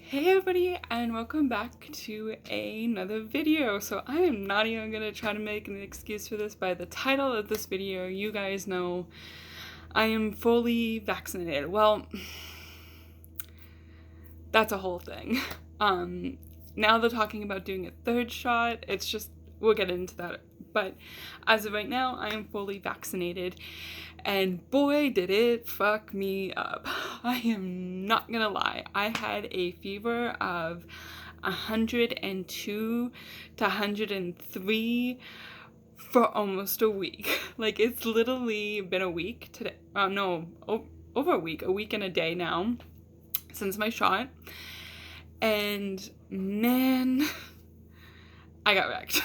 Hey everybody, and welcome back to another video. So I am not even gonna try to make an excuse for this. By the title of this video, you guys know I am fully vaccinated. Well, that's a whole thing. Now they're talking about doing a third shot. It's just, we'll get into that. But as of right now, I am fully vaccinated. And boy, did it fuck me up. I am not gonna lie. I had a fever of 102 to 103 for almost a week. Like, it's literally been a week today. Over a week and a day now since my shot. And man, I got wrecked.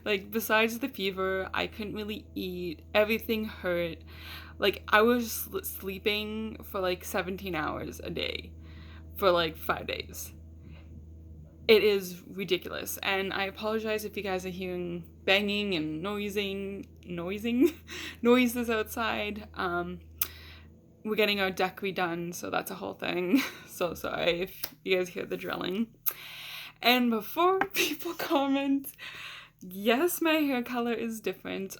Like, besides the fever, I couldn't really eat. Everything hurt. Like, I was sleeping for like 17 hours a day for like 5 days. It is ridiculous. And I apologize if you guys are hearing banging and noises outside. We're getting our deck redone, so that's a whole thing. So sorry if you guys hear the drilling. And before people comment, yes, my hair color is different.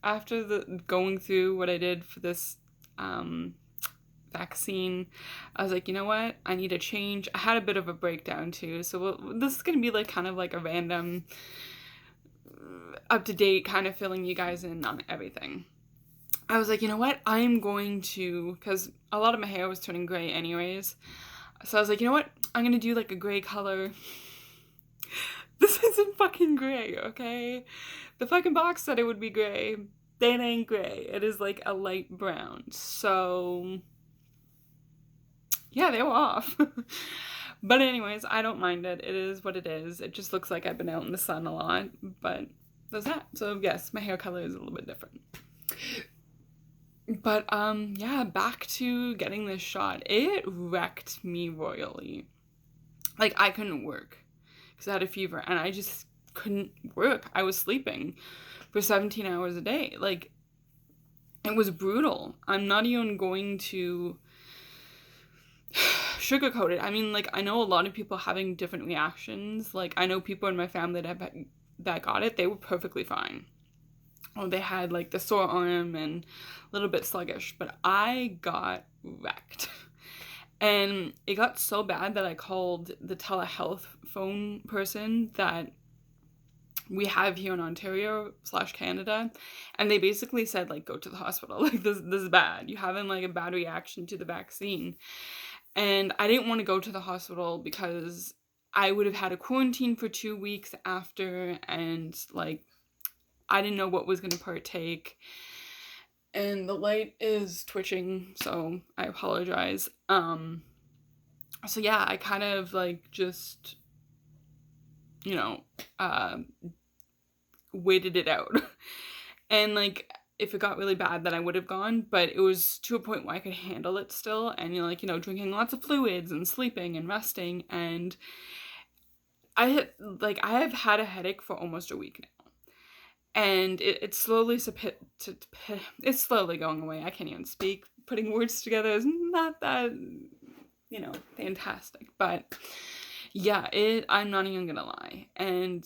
After going through what I did for this vaccine, I was like, you know what? I need a change. I had a bit of a breakdown too. So this is going to be like kind of like a random, up-to-date kind of filling you guys in on everything. I was like, you know what? I'm going to, because a lot of my hair was turning gray anyways. So I was like, you know what? I'm going to do like a gray color. This isn't fucking gray, okay? The fucking box said it would be gray. That ain't gray. It is like a light brown. So, yeah, they were off. But anyways, I don't mind it. It is what it is. It just looks like I've been out in the sun a lot. But that's that. So yes, my hair color is a little bit different. But yeah, back to getting this shot. It wrecked me royally. Like, I couldn't work because I had a fever and I just couldn't work. I was sleeping for 17 hours a day. Like, it was brutal. I'm not even going to sugarcoat it. I mean, like, I know a lot of people having different reactions. Like, I know people in my family that got it, they were perfectly fine. Or they had like the sore arm and a little bit sluggish, but I got wrecked. And it got so bad that I called the telehealth phone person that we have here in Ontario/Canada, and they basically said, like, go to the hospital. Like, this is bad. You having like a bad reaction to the vaccine. And I didn't want to go to the hospital because I would have had a quarantine for 2 weeks after, and like, I didn't know what was going to partake. And the light is twitching, so I apologize. So yeah, I kind of like just, waited it out. And like, if it got really bad, then I would have gone, but it was to a point where I could handle it still. And drinking lots of fluids and sleeping and resting. And I have had a headache for almost a week now. And it's slowly it's slowly going away. I can't even speak. Putting words together is not that, fantastic. But yeah, I'm not even gonna lie. And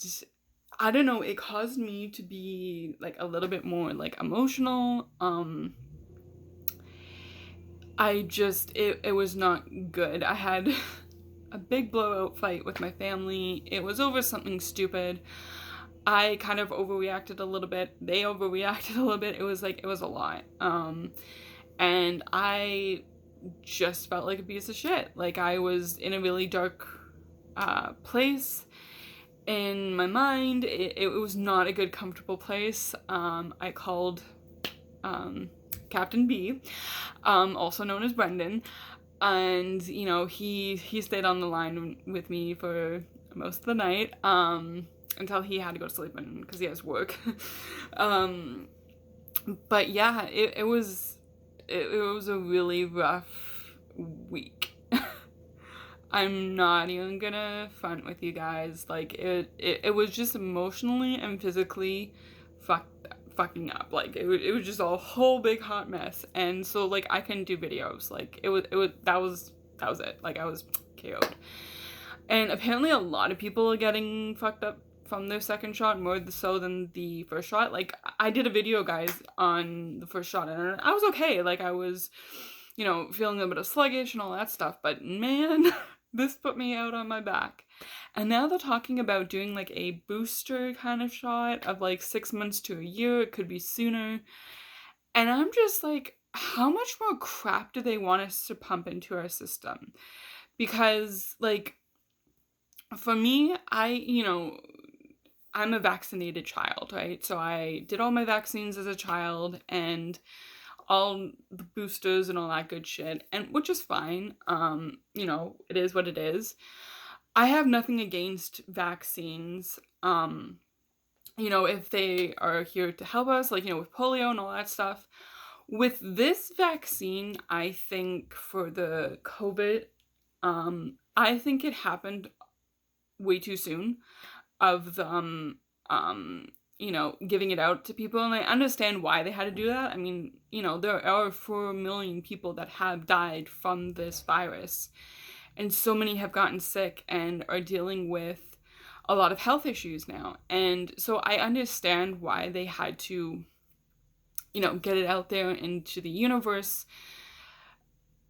I don't know, it caused me to be like a little bit more like emotional. It was not good. I had a big blowout fight with my family. It was over something stupid. I kind of overreacted a little bit. They overreacted a little bit. It was a lot. And I just felt like a piece of shit. Like, I was in a really dark place in my mind. It was not a good, comfortable place. I called Captain B, also known as Brendan, and he stayed on the line with me for most of the night. Until he had to go to sleep because he has work. But yeah, it was a really rough week. I'm not even gonna front with you guys. Like, it was just emotionally and physically fucking up. Like, it was just a whole big hot mess. And so, like, I couldn't do videos. Like, that was that was it. Like, I was KO'd. And apparently a lot of people are getting fucked up from their second shot, more so than the first shot. Like, I did a video, guys, on the first shot, and I was okay. Like, I was, you know, feeling a bit of sluggish and all that stuff, but man, this put me out on my back. And now they're talking about doing, like, a booster kind of shot of, like, 6 months to a year. It could be sooner. And I'm just like, how much more crap do they want us to pump into our system? Because, like, for me, I'm a vaccinated child, right? So I did all my vaccines as a child and all the boosters and all that good shit, and which is fine. It is what it is. I have nothing against vaccines. If they are here to help us, like, with polio and all that stuff. With this vaccine, I think for the COVID, I think it happened way too soon of them, giving it out to people. And I understand why they had to do that. I mean, there are 4 million people that have died from this virus. And so many have gotten sick and are dealing with a lot of health issues now. And so I understand why they had to, get it out there into the universe.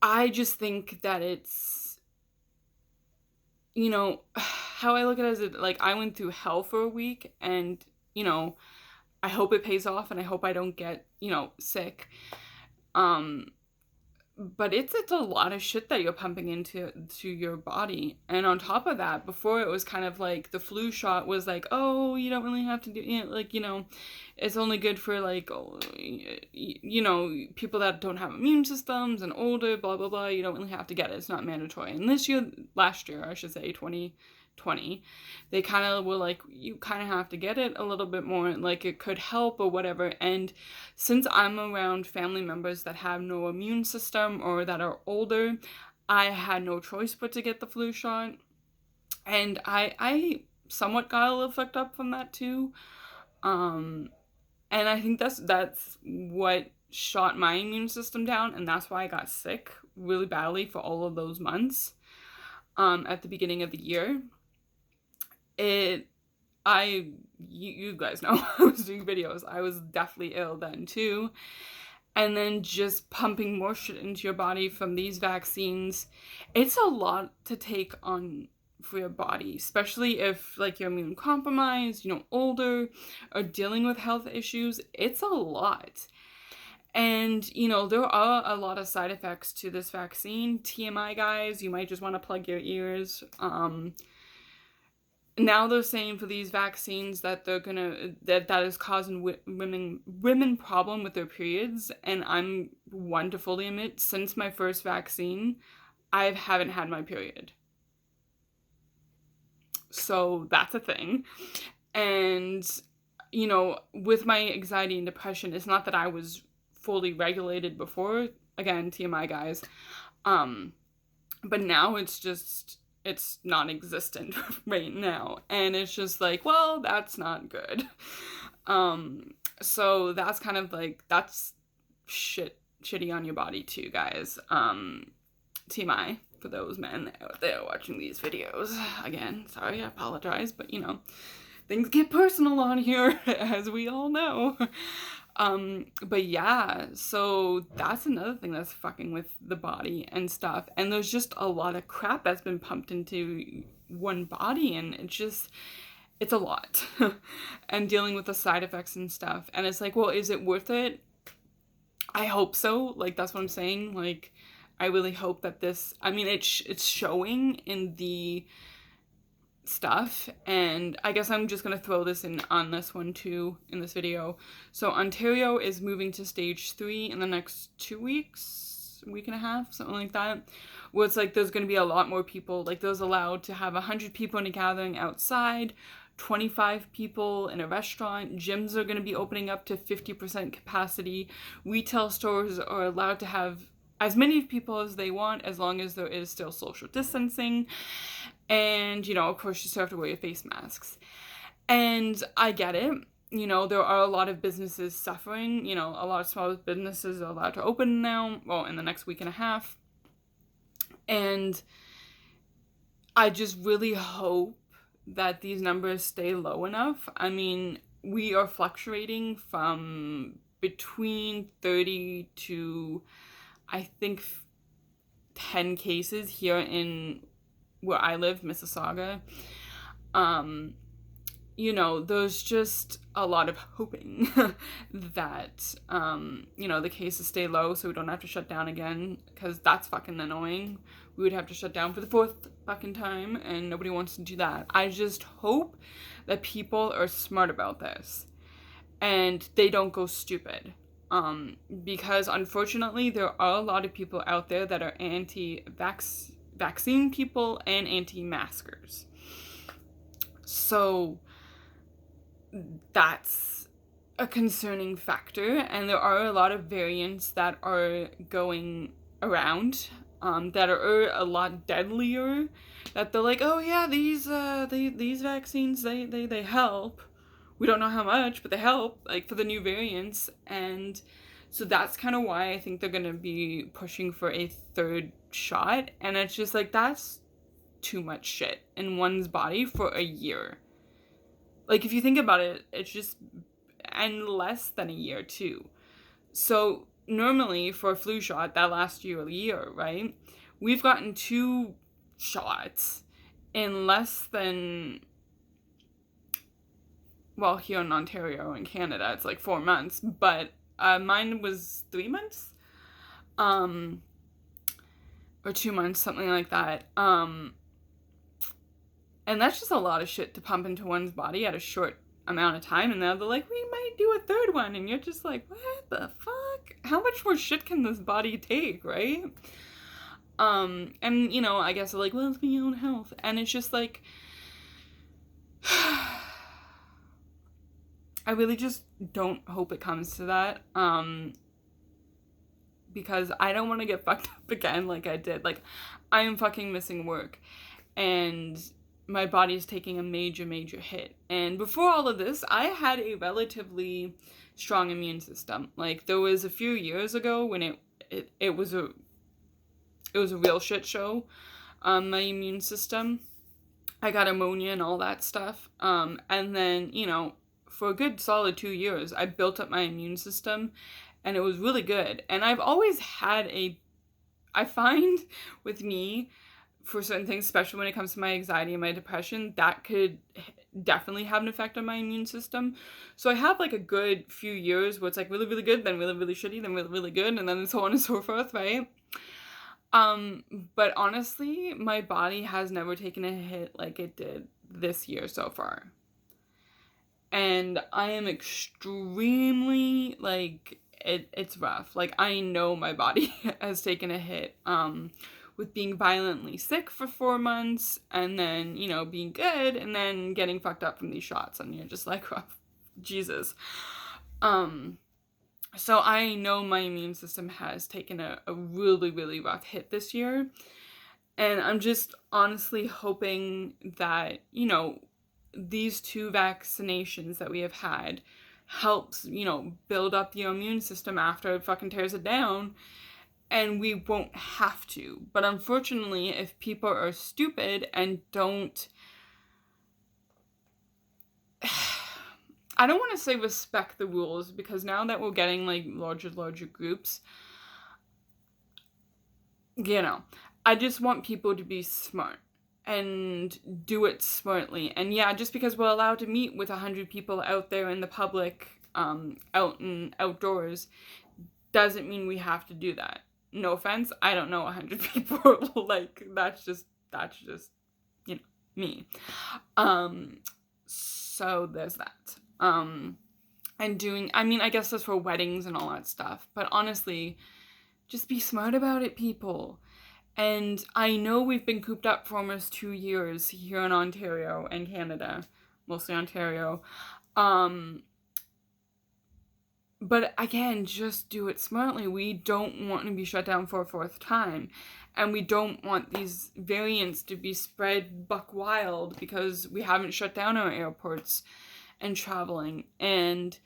I just think that it's, how I look at it is like I went through hell for a week, and, I hope it pays off and I hope I don't get, sick. But it's a lot of shit that you're pumping into your body. And on top of that, before it was kind of like the flu shot was like, oh, you don't really have to do it. It's only good for like, people that don't have immune systems and older, blah, blah, blah. You don't really have to get it. It's not mandatory. And last year, I should say, 2020, they kind of were like, you kind of have to get it a little bit more, like it could help or whatever. And since I'm around family members that have no immune system or that are older, I had no choice but to get the flu shot. And I somewhat got a little fucked up from that too. And I think that's what shot my immune system down, and that's why I got sick really badly for all of those months at the beginning of the year. You guys know I was doing videos. I was definitely ill then too. And then just pumping more shit into your body from these vaccines, it's a lot to take on for your body, especially if like you're immune compromised, older, or dealing with health issues. It's a lot. And, there are a lot of side effects to this vaccine. TMI, guys, you might just want to plug your ears. Now they're saying for these vaccines that that is causing women problem with their periods. And I'm one to fully admit, since my first vaccine, I haven't had my period. So that's a thing. And, with my anxiety and depression, it's not that I was fully regulated before. Again, TMI, guys. But now it's non-existent right now. And it's just like, well, that's not good. So that's kind of like, that's shitty on your body too, guys. TMI for those men out there watching these videos. Again, sorry, I apologize, but things get personal on here, as we all know. But yeah, so that's another thing that's fucking with the body and stuff. And there's just a lot of crap that's been pumped into one body, and it's a lot. And dealing with the side effects and stuff. And it's like, well, is it worth it? I hope so. Like, that's what I'm saying. Like, I really hope that it's showing in the stuff. And I guess I'm just gonna throw this in on this one too in this video. So Ontario is moving to stage 3 in the next 2 weeks, week and a half, something like that, where it's like there's gonna be a lot more people. Like, there's allowed to have 100 people in a gathering outside, 25 people in a restaurant. Gyms are gonna be opening up to 50% capacity. Retail stores are allowed to have as many people as they want, as long as there is still social distancing. And, of course, you still have to wear your face masks. And I get it. There are a lot of businesses suffering. A lot of small businesses are allowed to open now, well, in the next week and a half. And I just really hope that these numbers stay low enough. I mean, we are fluctuating from between 30 to, I think, 10 cases here in where I live, Mississauga. There's just a lot of hoping that, the cases stay low so we don't have to shut down again, because that's fucking annoying. We would have to shut down for the fourth fucking time, and nobody wants to do that. I just hope that people are smart about this and they don't go stupid. Because unfortunately, there are a lot of people out there that are anti-vaccine people and anti-maskers. So that's a concerning factor, and there are a lot of variants that are going around that are a lot deadlier, that they're like, oh yeah, these vaccines, they help. We don't know how much, but they help, like, for the new variants. And so that's kind of why I think they're going to be pushing for a third shot. And it's just like, that's too much shit in one's body for a year. Like, if you think about it, it's just, and less than a year too. So normally for a flu shot, that lasts you a year, right? We've gotten 2 shots in less than, well, here in Ontario and Canada, it's like 4 months, but mine was 3 months, or 2 months, something like that. And that's just a lot of shit to pump into one's body at a short amount of time. And now they're like, we might do a third one. And you're just like, what the fuck? How much more shit can this body take, right? And, I guess they're like, well, it's for your own health. And it's just like, I really just don't hope it comes to that. Because I don't want to get fucked up again like I did. Like, I am fucking missing work. And my body is taking a major, major hit. And before all of this, I had a relatively strong immune system. Like, there was a few years ago when it was a real shit show, my immune system. I got pneumonia and all that stuff. And then, for a good solid 2 years, I built up my immune system, and it was really good. And I've always had I find with me, for certain things, especially when it comes to my anxiety and my depression, that could definitely have an effect on my immune system. So I have like a good few years where it's like really, really good, then really, really shitty, then really, really good, and then so on and so forth, right? But honestly, my body has never taken a hit like it did this year so far. And I am extremely, like, it's rough. Like, I know my body has taken a hit, with being violently sick for 4 months, and then, being good, and then getting fucked up from these shots, and you're just like, oh, Jesus. So I know my immune system has taken a really, really rough hit this year, and I'm just honestly hoping that, these 2 vaccinations that we have had helps, build up the immune system after it fucking tears it down, and we won't have to. But unfortunately, if people are stupid and don't, I don't want to say respect the rules, because now that we're getting like larger groups, I just want people to be smart and do it smartly. And yeah, just because we're allowed to meet with 100 people out there in the public, out and outdoors, doesn't mean we have to do that. No offense, I don't know 100 people. Like, that's just me. So there's that. And I guess that's for weddings and all that stuff. But honestly, just be smart about it, people. And I know we've been cooped up for almost 2 years here in Ontario and Canada, mostly Ontario. But again, just do it smartly. We don't want to be shut down for a 4th time. And we don't want these variants to be spread buck wild because we haven't shut down our airports and traveling. And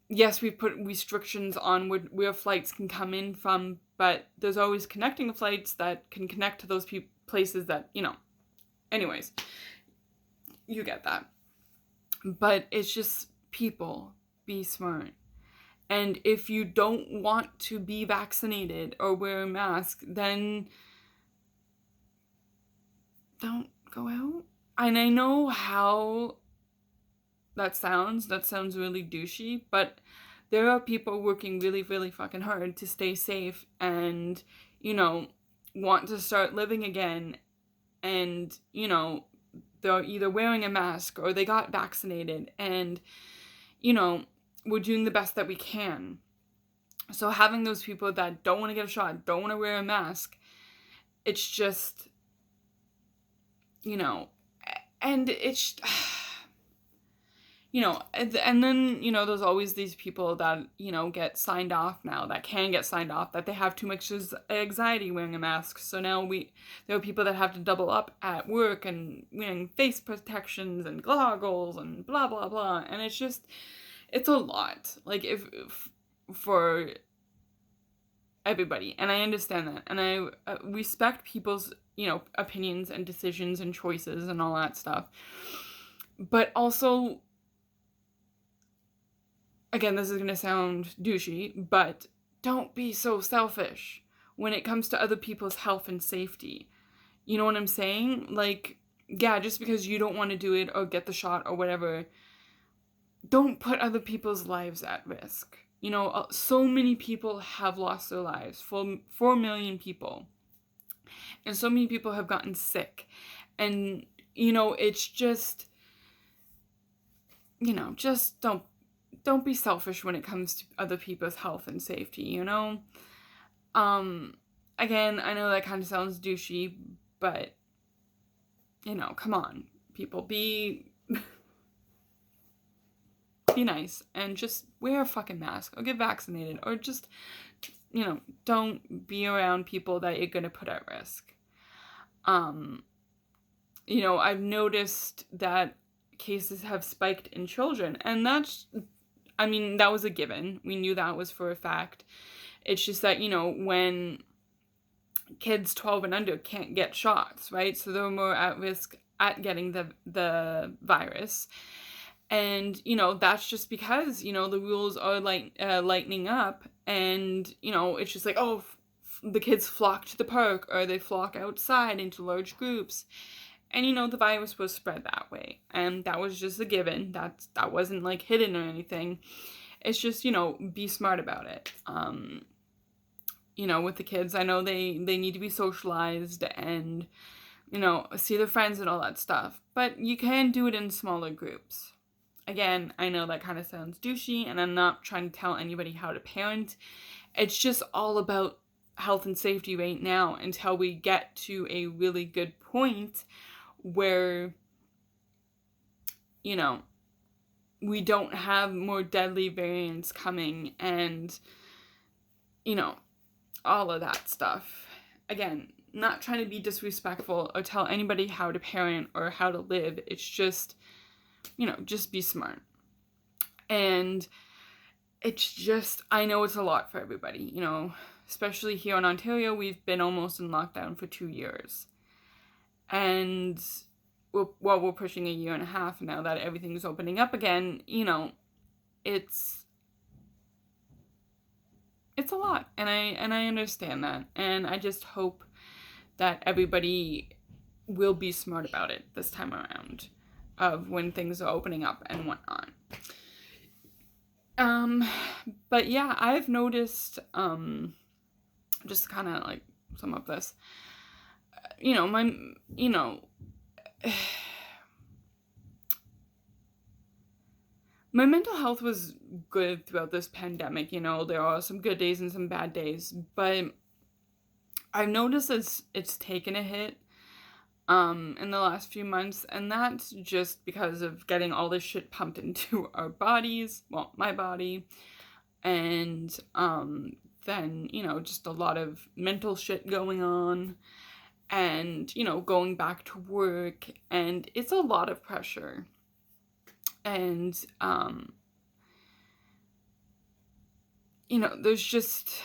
yes, we put restrictions on where flights can come in from, but there's always connecting flights that can connect to those places that, anyways, you get that. But it's just, people, be smart. And if you don't want to be vaccinated or wear a mask, then don't go out. And I know how that sounds. That sounds really douchey, but there are people working really, really fucking hard to stay safe and, want to start living again. And, they're either wearing a mask or they got vaccinated. And, we're doing the best that we can. So having those people that don't want to get a shot, don't want to wear a mask, it's just, and it's, and then, there's always these people that, get signed off now, that can get signed off, that they have too much anxiety wearing a mask. So now there are people that have to double up at work and wearing face protections and goggles and blah, blah, blah. And it's just, it's a lot. Like, if for everybody. And I understand that. And I respect people's, opinions and decisions and choices and all that stuff. But also, again, this is going to sound douchey, but don't be so selfish when it comes to other people's health and safety. You know what I'm saying? Like, yeah, just because you don't want to do it or get the shot or whatever, don't put other people's lives at risk. So many people have lost their lives, 4 million people. And so many people have gotten sick. And, it's just, just don't be selfish when it comes to other people's health and safety, Again, I know that kind of sounds douchey, but, come on, people, be nice and just wear a fucking mask or get vaccinated or just, don't be around people that you're going to put at risk. I've noticed that cases have spiked in children, and that was a given. We knew that was for a fact. It's just that, when kids 12 and under can't get shots, right? So they're more at risk at getting the virus. And, that's just because, the rules are lightening up, and, it's just like, the kids flock to the park, or they flock outside into large groups. And, the virus was spread that way. And that was just a given. That wasn't, like, hidden or anything. It's just, be smart about it. With the kids, I know they need to be socialized and, see their friends and all that stuff. But you can do it in smaller groups. Again, I know that kind of sounds douchey, and I'm not trying to tell anybody how to parent. It's just all about health and safety right now until we get to a really good point where, we don't have more deadly variants coming and, all of that stuff. Again, not trying to be disrespectful or tell anybody how to parent or how to live. It's just, just be smart. And it's just, I know it's a lot for everybody, especially here in Ontario. We've been almost in lockdown for 2 years. And we're pushing a year and a half now that everything's opening up again, it's a lot. And I understand that. And I just hope that everybody will be smart about it this time around, of when things are opening up and whatnot. But yeah, I've noticed, just kind of like sum up this, my mental health was good throughout this pandemic. There are some good days and some bad days, but I've noticed it's taken a hit in the last few months, and that's just because of getting all this shit pumped into our bodies, well, my body, and then, just a lot of mental shit going on, and, going back to work, and it's a lot of pressure, and, you know, there's just,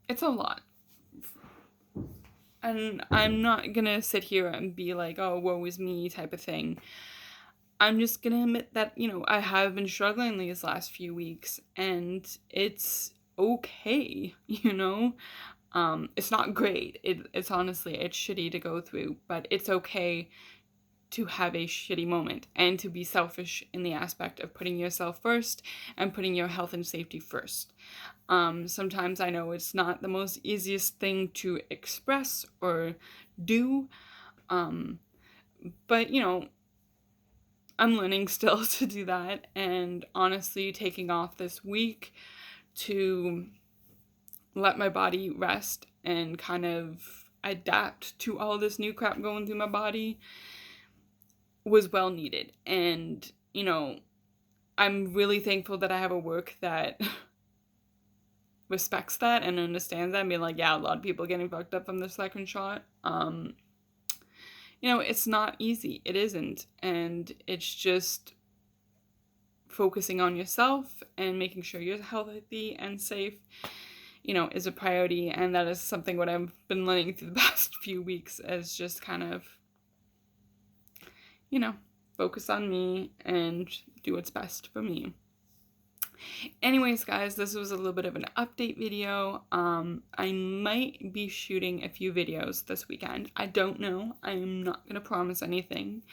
it's a lot. And I'm not gonna sit here and be like, oh, woe is me type of thing. I'm just gonna admit that, you know, I have been struggling these last few weeks, and it's okay, you know? It's not great. It's honestly, it's shitty to go through, but it's okay to have a shitty moment and to be selfish in the aspect of putting yourself first and putting your health and safety first. Sometimes I know it's not the most easiest thing to express or do, but you know, I'm learning still to do that, and honestly, taking off this week to let my body rest and kind of adapt to all this new crap going through my body was well needed. And, you know, I'm really thankful that I have a work that respects that and understands that. I mean, like, yeah, a lot of people getting fucked up from the second shot. You know, it's not easy. It isn't. And it's just focusing on yourself and making sure you're healthy and safe, you know, is a priority. And that is something what I've been learning through the past few weeks, is just kind of, you know, focus on me and do what's best for me. Anyways, guys, this was a little bit of an update video. I might be shooting a few videos this weekend. I don't know. I am not going to promise anything.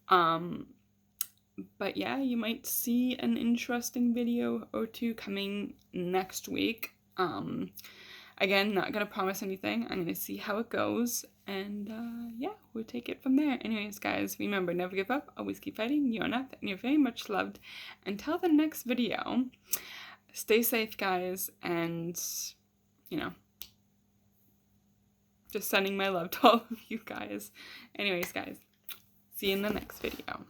But yeah, you might see an interesting video or two coming next week. Again, not going to promise anything. I'm going to see how it goes. And yeah, we'll take it from there. Anyways, guys, remember, never give up. Always keep fighting. You're enough and you're very much loved. Until the next video, stay safe, guys. And, you know, just sending my love to all of you guys. Anyways, guys, see you in the next video.